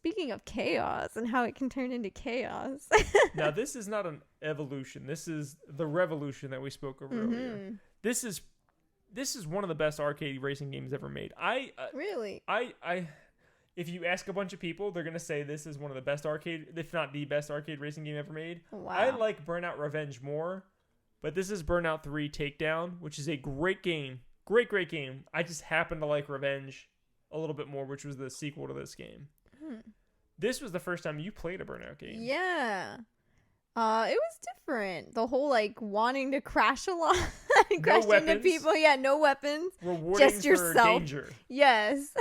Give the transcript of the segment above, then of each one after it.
speaking of chaos and how it can turn into chaos. Now, this is not an evolution. This is the revolution that we spoke of earlier. This is one of the best arcade racing games ever made. Really? If you ask a bunch of people, they're going to say this is one of the best arcade, if not the best arcade racing game ever made. Wow. I like Burnout Revenge more, but this is Burnout 3 Takedown, which is a great game. Great game. I just happen to like Revenge a little bit more, which was the sequel to this game. This was the first time you played a Burnout game. Yeah. It was different. The whole like wanting to crash a lot, crash into people. Yeah, no weapons. Rewarding just yourself. For danger. Yes.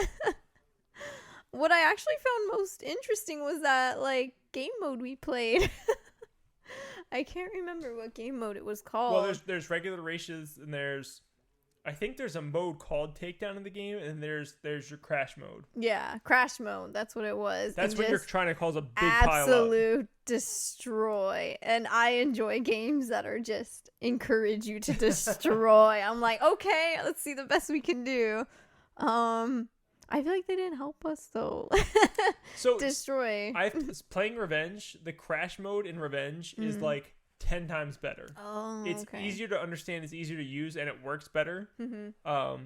What I actually found most interesting was that like game mode we played. I can't remember what game mode it was called. Well, there's regular races and I think there's a mode called Takedown in the game, and there's your crash mode. Yeah, crash mode. That's what it was. That's when you're trying to cause a big pile up. Absolute destroy. And I enjoy games that are just encourage you to destroy. I'm like, okay, let's see the best we can do. I feel like they didn't help us though. So destroy. Playing Revenge, the crash mode in Revenge is like 10 times better. Oh, it's easier to understand, it's easier to use, and it works better.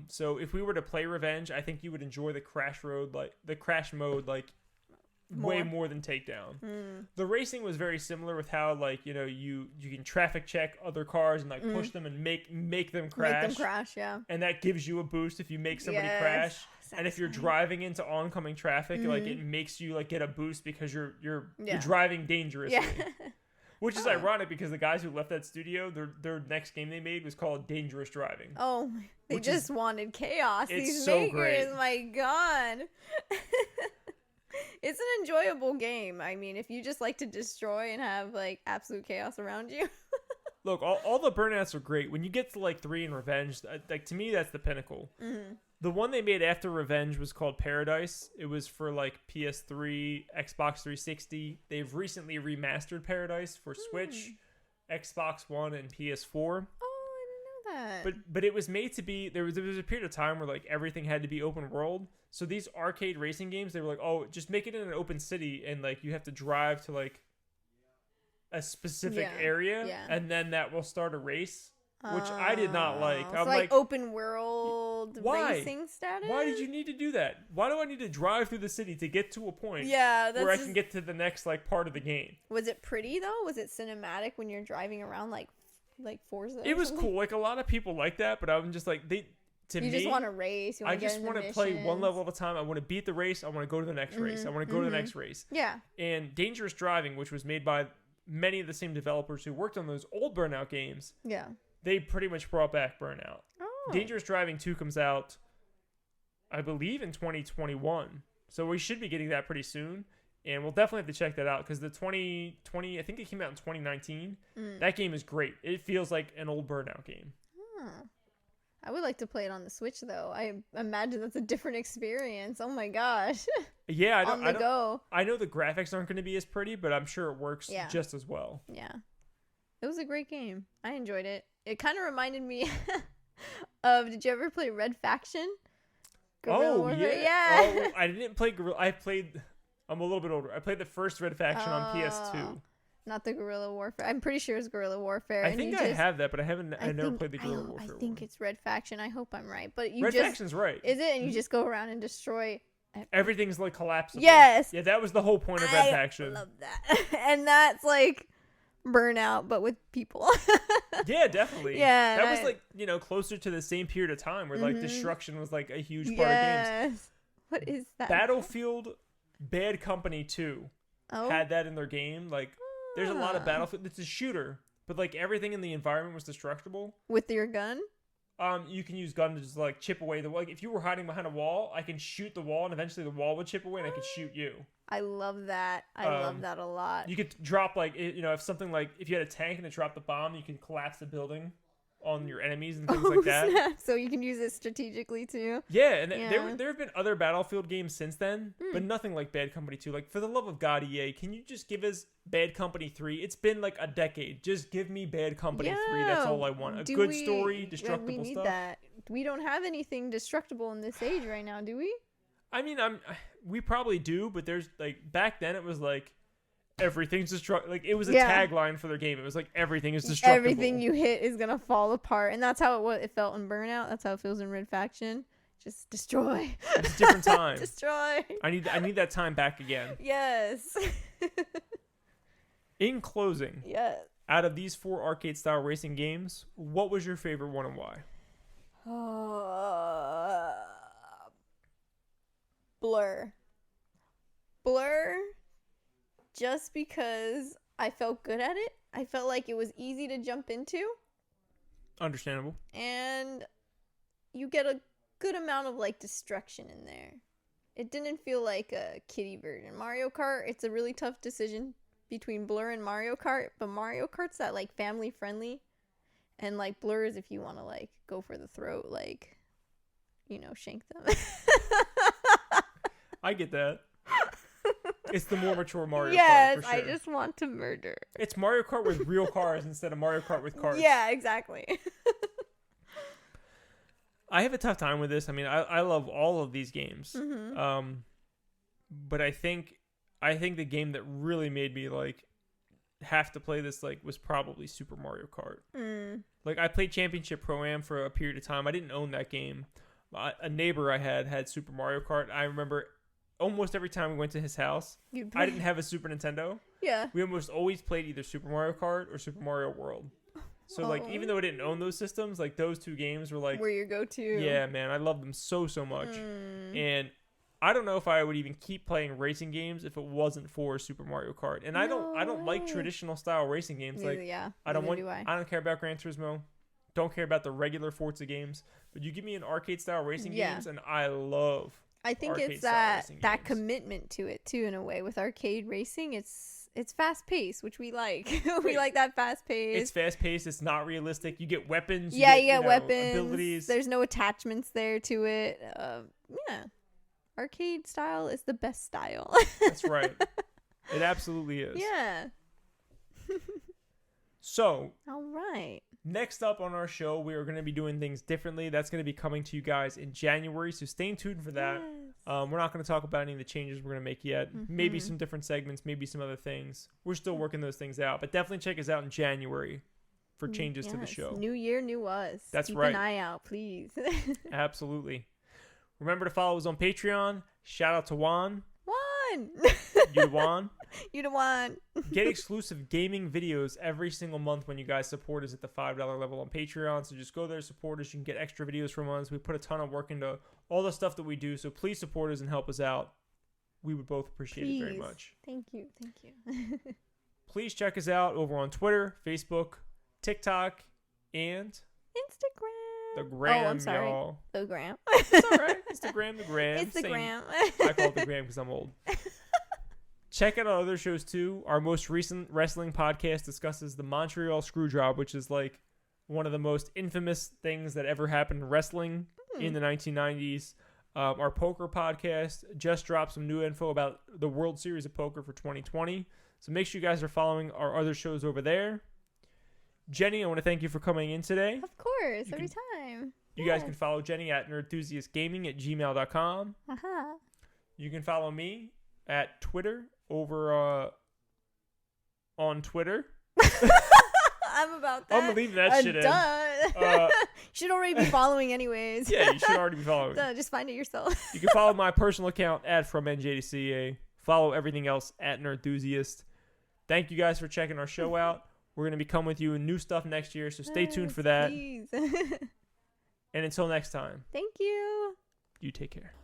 So if we were to play Revenge, I think you would enjoy the crash mode way more than Takedown. The racing was very similar with how you can traffic check other cars and push them and make them crash. Make them crash, yeah. And that gives you a boost if you make somebody crash. And if you're driving into oncoming traffic, it makes you get a boost because you're driving dangerously. Yeah. Which is ironic because the guys who left that studio, their next game they made was called Dangerous Driving. Oh, they just wanted chaos. These so makers, great. My God. It's an enjoyable game. I mean, if you just like to destroy and have absolute chaos around you. Look, all the Burnouts are great. When you get to 3 in Revenge, to me that's the pinnacle. The one they made after Revenge was called Paradise. It was for PS3, Xbox 360. They've recently remastered Paradise for Switch, Xbox One, and PS4. Oh, I didn't know that. But it was made to be there was a period of time where everything had to be open world. So these arcade racing games, they were oh, just make it in an open city and you have to drive to a specific area and then that will start a race. Which I did not like. So I'm open world racing status? Why did you need to do that? Why do I need to drive through the city to get to a point where I can get to the next part of the game? Was it pretty though? Was it cinematic when you're driving around like Forza? It was cool. A lot of people like that, but I'm just you just want to race. I just want to play one level at a time. I want to beat the race. I want to go to the next race. I want to go to the next race. Yeah. And Dangerous Driving, which was made by many of the same developers who worked on those old Burnout games. Yeah. They pretty much brought back Burnout. Oh. Dangerous Driving 2 comes out, I believe, in 2021. So we should be getting that pretty soon. And we'll definitely have to check that out because the 2020, I think it came out in 2019. That game is great. It feels like an old Burnout game. I would like to play it on the Switch, though. I imagine that's a different experience. Oh, my gosh. Yeah, I know the graphics aren't going to be as pretty, but I'm sure it works just as well. Yeah. It was a great game. I enjoyed it. It kind of reminded me of, did you ever play Red Faction? Guerrilla Warfare? Yeah. Oh, I didn't play Guerrilla. I'm a little bit older. I played the first Red Faction on PS2. Not the Guerrilla Warfare. I'm pretty sure it's Guerrilla Warfare. I think I have that, but I never played the Guerrilla Warfare one. I think it's Red Faction. I hope I'm right. But Red Faction's right. Is it? And you just go around and destroy everything's collapsible. Yes. Yeah, that was the whole point of Red Faction. I love that. And that's Burnout, but with people. Yeah, definitely. Yeah. That was closer to the same period of time where destruction was a huge part of games. What is that? Battlefield Bad Company 2 had that in their game. There's a lot of Battlefield. It's a shooter, but everything in the environment was destructible. With your gun? You can use gun to just chip away the wall. If you were hiding behind a wall, I can shoot the wall, and eventually the wall would chip away, and I could shoot you. I love that. I love that a lot. You could drop if something if you had a tank and it dropped the bomb, you can collapse the building on your enemies and things like that. Snap. So you can use it strategically too. Yeah, and there have been other Battlefield games since then, but nothing like Bad Company 2. For the love of God, EA, can you just give us Bad Company 3? It's been a decade. Just give me Bad Company 3. That's all I want. A good story, destructible we need stuff. That. We don't have anything destructible in this age right now, do we? I mean, we probably do, but there's like back then it was like everything's destructible. Like it was a tagline for their game. It was like everything is destructible. Everything you hit is gonna fall apart, and that's how it felt in Burnout. That's how it feels in Red Faction. Just destroy. It's a different time. Destroy. I need that time back again. Yes. In closing, yes. Out of these 4 arcade style racing games, what was your favorite one and why? Blur. Just because I felt good at it. I felt like it was easy to jump into. Understandable. And you get a good amount of like destruction in there. It didn't feel like a kiddie version. Mario Kart, it's a really tough decision between Blur and Mario Kart, but Mario Kart's that like family friendly, and like Blur is if you want to like go for the throat, like, you know, shank them. I get that. It's the more mature Mario Kart. Yes, for sure. I just want to murder. It's Mario Kart with real cars instead of Mario Kart with carts. Yeah, exactly. I have a tough time with this. I mean, I love all of these games. Mm-hmm. But I think the game that really made me like have to play this like was probably Super Mario Kart. Like I played Championship Pro-Am for a period of time. I didn't own that game. A neighbor I had Super Mario Kart. I remember almost every time we went to his house, I didn't have a Super Nintendo. Yeah. We almost always played either Super Mario Kart or Super Mario World. So like even though I didn't own those systems, like those 2 games were like were your go-to. Yeah, man, I love them so much. And I don't know if I would even keep playing racing games if it wasn't for Super Mario Kart. And I don't like traditional style racing games. I don't care about Gran Turismo. Don't care about the regular Forza games. But you give me an arcade style racing games, and I love. I think it's that commitment to it too, in a way. With arcade racing, it's fast paced, which we like. We like that fast pace. It's fast paced. It's not realistic. You get weapons. You get weapons. Abilities. There's no attachments there to it. Arcade style is the best style. That's right. It absolutely is. Yeah. So. All right. Next up on our show, we are going to be doing things differently. That's going to be coming to you guys in January, so stay tuned for that. Yes. We're not going to talk about any of the changes we're going to make yet. Mm-hmm. Maybe some different segments, maybe some other things. We're still working those things out, but definitely check us out in January for changes to the show. New year, new us. That's Keep right. Keep an eye out, please. Absolutely. Remember to follow us on Patreon. Shout out to Juan. You Juan. You the one. Get exclusive gaming videos every single month when you guys support us at the $5 level on Patreon. So just go there, support us. You can get extra videos from us. We put a ton of work into all the stuff that we do. So please support us and help us out. We would both appreciate it very much. Thank you. Please check us out over on Twitter, Facebook, TikTok, and Instagram. The gram, I'm sorry. y'all. The gram. It's all right. It's the gram. It's the gram. I call it the gram because I'm old. Check out our other shows too. Our most recent wrestling podcast discusses the Montreal Screwjob, which is like one of the most infamous things that ever happened in wrestling in the 1990s. Our poker podcast just dropped some new info about the World Series of Poker for 2020. So make sure you guys are following our other shows over there. Jenny, I want to thank you for coming in today. Of course, every time. You guys can follow Jenny at nerdenthusiastgaming@gmail.com. You can follow me at Twitter over on Twitter. I'm about that. I'm gonna leave that shit in. You should already be following anyways. Yeah, you should already be following. Just find it yourself. You can follow my personal account at FromNJ2CA. Follow everything else at Nerdenthusiast. Thank you guys for checking our show out. We're going to be coming with you new stuff next year, so stay tuned for that. Please. And until next time. Thank you. You take care.